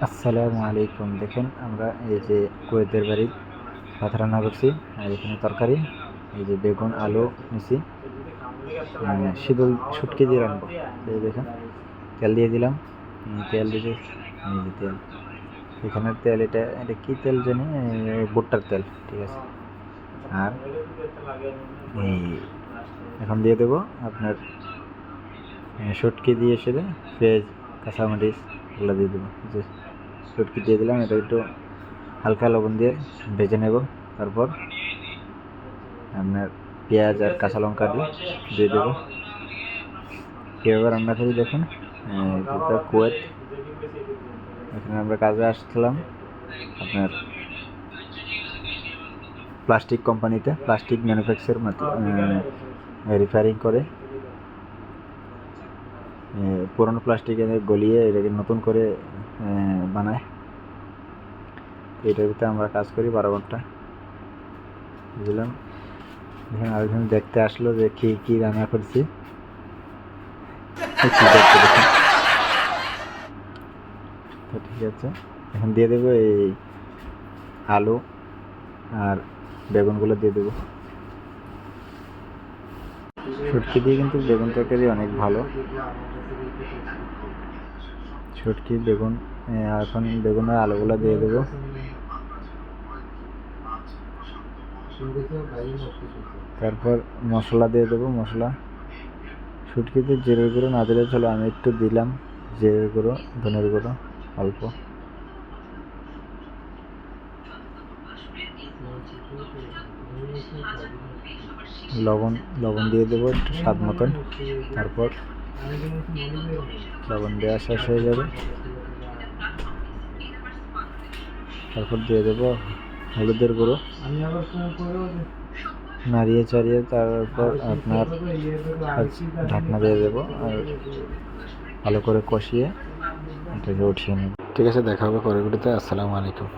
আসসালামু আলাইকুম। দেখেন আমরা এই যে কুয়েতের বাড়ি ভাত রান্না করছি, আর এখানে তরকারি, এই যে বেগুন আলু নিছি, শীতল শুটকি দিয়ে রান্নবো। এই দেখেন তেল দিয়ে দিলাম, তেল দিতে এই যে তেল, এখানের তেল, এটা এটা কি তেল জানি, ভুট্টার তেল, ঠিক আছে। আর এই এখন দিয়ে দেবো আপনার শুটকি দিয়ে সেরে পেঁয়াজ কাঁচামরিচ এগুলো দিয়ে দেবো। যে শুটকি দিয়ে দিলাম, এটা একটু হালকা লবণ দিয়ে ভেজে নেব। তারপর আপনার পেঁয়াজ আর কাঁচা লঙ্কা দিয়ে দেবো। কীভাবে রান্না করি দেখুন। এটা কুয়েত, এখানে আমরা কাজে আসছিলাম আপনার প্লাস্টিক কোম্পানিতে, প্লাস্টিক ম্যানুফ্যাকচার রিপেয়ারিং করে পুরনো প্লাস্টিক এনে গলিয়ে এটাকে নতুন করে বানায়। এটার ভিতরে আমরা কাজ করি 12 ঘন্টা। বুঝলাম, এখানে আরেকজন দেখতে আসলো যে কি রান্না করছি। তো ঠিক আছে, এখন দিয়ে দেবো এই আলু আর বেগুনগুলো দিয়ে দেবো। শুটকি দিয়ে কিন্তু বেগুন তরকারি অনেক ভালো। শুটকি বেগুন, এখন বেগুন আর আলুগুলো দিয়ে দেবো। তারপর মশলা দিয়ে দেবো। মশলা শুটকিতে জিরের গুঁড়ো না দিলে চলে, আমি একটু দিলাম জিরের গুঁড়ো, ধনের গুঁড়ো অল্প, লবণ দিয়ে দেবো একটু স্বাদ মতন। তারপর লবণ দেওয়া শেষ হয়ে যাবে, তারপর দিয়ে দেবো হলুদের গুঁড়ো, নাড়িয়ে চাড়িয়ে তারপর আপনার ঢাকনা দিয়ে দেবো আর ভালো করে কষিয়ে এটাকে উঠিয়ে নেব। ঠিক আছে, দেখা হবে পরের ভিডিওতে। আসসালামু আলাইকুম।